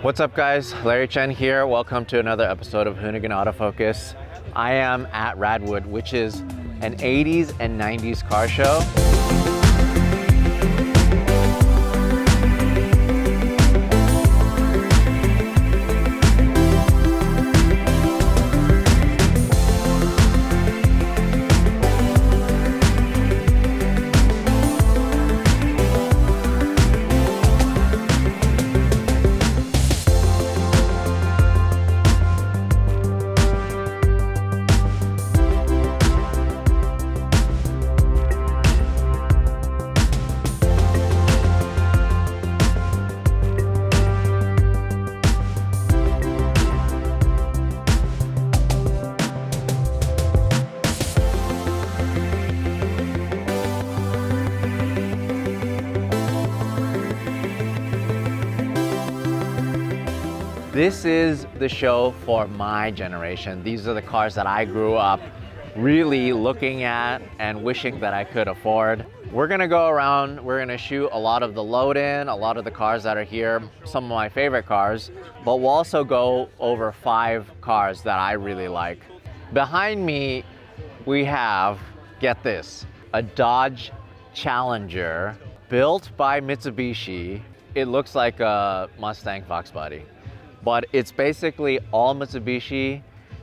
What's up guys, Larry Chen here. Welcome to another episode of Hoonigan Autofocus. I am at Radwood, which is an 80s and 90s car show. This is the show for my generation. These are the cars that I grew up really looking at and wishing that I could afford. We're gonna go around, we're gonna shoot a lot of the load-in, a lot of the cars that are here, some of my favorite cars, but we'll also go over 5 cars that I really like. Behind me, we have, get this, a Dodge Challenger built by Mitsubishi. It looks like a Mustang Fox body, but it's basically all Mitsubishi.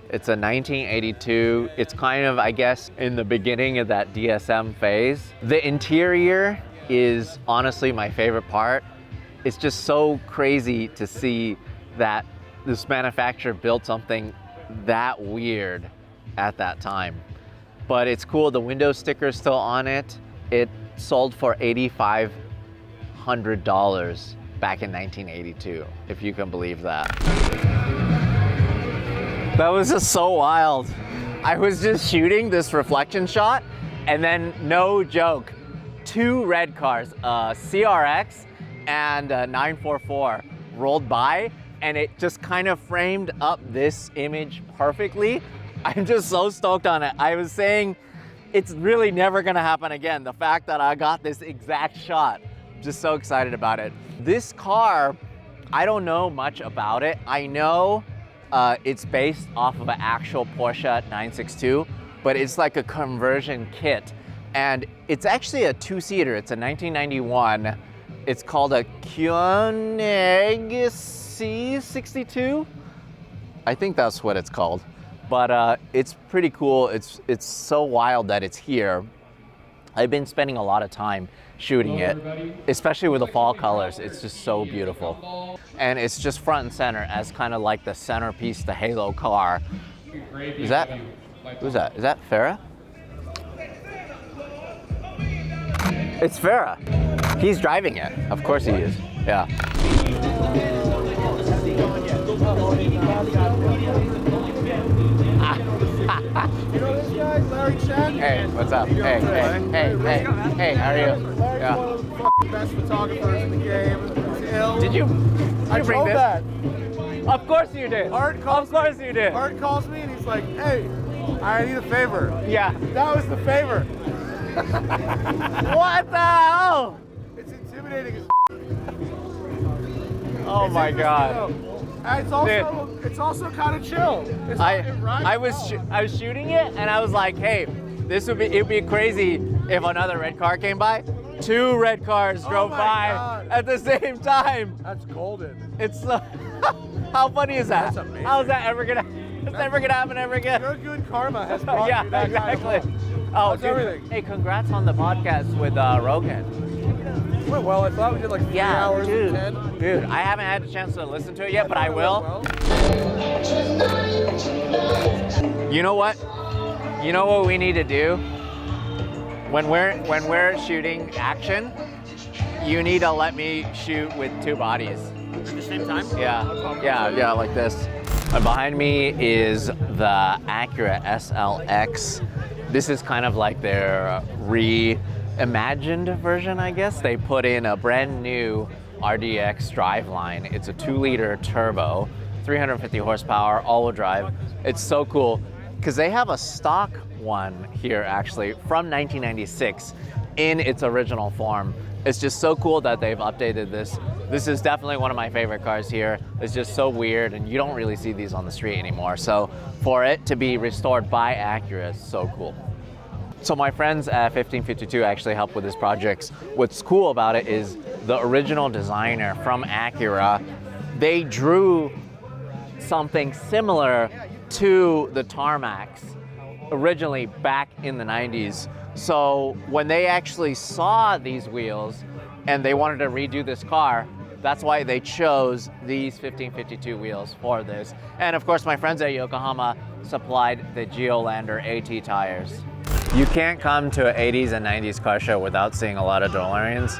It's a 1982. It's kind of, I guess, in the beginning of that DSM phase. The interior is honestly my favorite part. It's just so crazy to see that this manufacturer built something that weird at that time. But it's cool, the window sticker is still on it. It sold for $8,500 back in 1982, if you can believe that. That was just so wild. I was just shooting this reflection shot, and then no joke, 2 red cars, a CRX and a 944 rolled by, and it just kind of framed up this image perfectly. I'm just so stoked on it. I was saying, it's really never gonna happen again. The fact that I got this exact shot, just so excited about it. This car, I don't know much about it. I know it's based off of an actual Porsche 962, but it's like a conversion kit. And it's actually a 2-seater. It's a 1991. It's called a Koenig C62. I think that's what it's called. But it's pretty cool. It's so wild that it's here. I've been spending a lot of time shooting it, especially with the fall colors. It's just so beautiful. And it's just front and center as kind of like the centerpiece, the halo car. Is that, who's that? Is that Farah? It's Farah. He's driving it. Of course he is, yeah. You know this guy, Larry Chen? Hey, what's up? Hey, how are you? Larry's one of the best photographers in the game. He's ill. Did you bring this? That. Of course you did. Art calls you did. Art calls me and he's like, hey, I need a favor. Yeah. That was the favor. What the hell? It's intimidating as Oh it's my God. Though. And it's also kind of chill. I was shooting it and I was like, hey, it'd be crazy if another red car came by. 2 red cars drove by at the same time. That's golden. It's how funny is that? That's amazing. How is that ever gonna? It's never gonna happen ever again. Your good karma has brought Yeah, you that exactly. kind of Oh, How's dude. everything? Hey, congrats on the podcast with Rogan. Went well. I thought we did like 3 hours dude. and 10. Dude, I haven't had a chance to listen to it yet, but I will. Well. You know what? You know what we need to do? When we're shooting action, you need to let me shoot with 2 bodies. At the same time? Yeah, like this. And behind me is the Acura SLX. This is kind of like their reimagined version, I guess. They put in a brand new RDX driveline. It's a 2-liter turbo, 350 horsepower, all-wheel drive. It's so cool because they have a stock one here actually from 1996 in its original form. It's just so cool that they've updated this. This is definitely one of my favorite cars here. It's just so weird, and you don't really see these on the street anymore. So for it to be restored by Acura is so cool. So my friends at 1552 actually helped with this project. What's cool about it is the original designer from Acura, they drew something similar to the tarmacs originally back in the 90s. So when they actually saw these wheels and they wanted to redo this car, that's why they chose these 1552 wheels for this. And of course, my friends at Yokohama supplied the Geolander AT tires. You can't come to an 80s and 90s car show without seeing a lot of DeLoreans.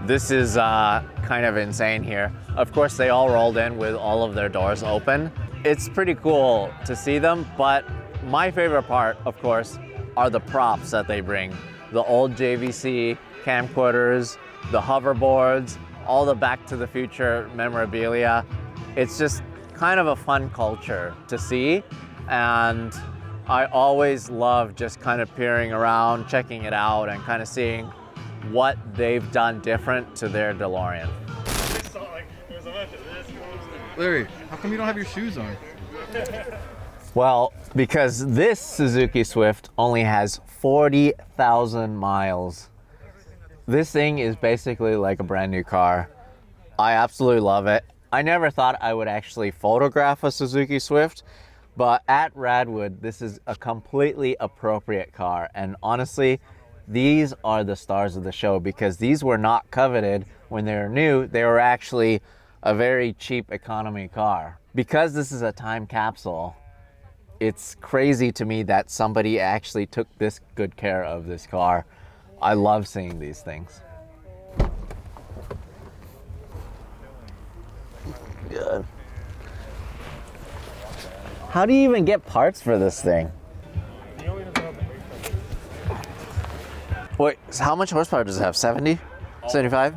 This is kind of insane here. Of course, they all rolled in with all of their doors open. It's pretty cool to see them, but my favorite part, of course, are the props that they bring. The old JVC camcorders, the hoverboards, all the Back to the Future memorabilia. It's just kind of a fun culture to see, and I always love just kind of peering around, checking it out, and kind of seeing what they've done different to their DeLorean. Larry, how come you don't have your shoes on? Well, because this Suzuki Swift only has 40,000 miles. This thing is basically like a brand new car. I absolutely love it. I never thought I would actually photograph a Suzuki Swift, but at Radwood, this is a completely appropriate car. And honestly, these are the stars of the show because these were not coveted when they were new. They were actually a very cheap economy car. Because this is a time capsule, it's crazy to me that somebody actually took this good care of this car. I love seeing these things. Good. How do you even get parts for this thing? Wait, so how much horsepower does it have? 70? 75?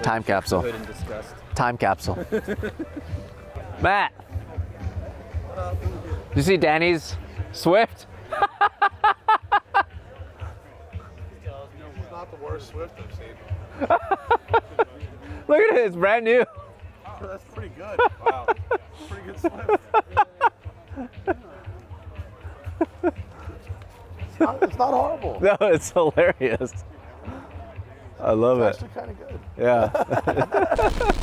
Time capsule. Time capsule. Matt, did you see Danny's Swift? It's not the worst Swift I've seen. Look at it, it's brand new. That's pretty good. Wow. Pretty good Swift. It's not horrible. No, it's hilarious. I love it. It's actually kind of good. Yeah.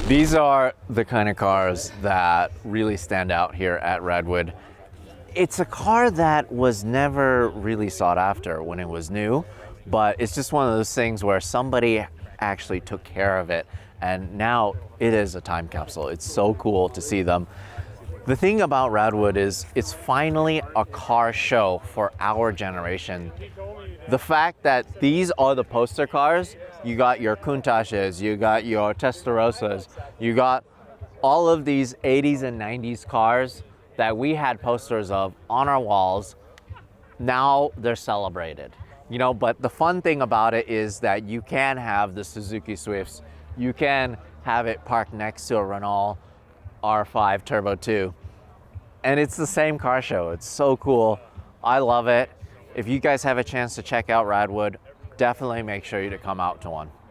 These are the kind of cars that really stand out here at Radwood. It's a car that was never really sought after when it was new, but it's just one of those things where somebody actually took care of it, and now it is a time capsule. It's so cool to see them. The thing about Radwood is it's finally a car show for our generation. The fact that these are the poster cars, you got your Countaches, you got your Testarossas, you got all of these 80s and 90s cars that we had posters of on our walls. Now they're celebrated, you know, but the fun thing about it is that you can have the Suzuki Swifts, you can have it parked next to a Renault R5 Turbo 2. And it's the same car show. It's so cool. I love it. If you guys have a chance to check out Radwood, definitely make sure you to come out to one.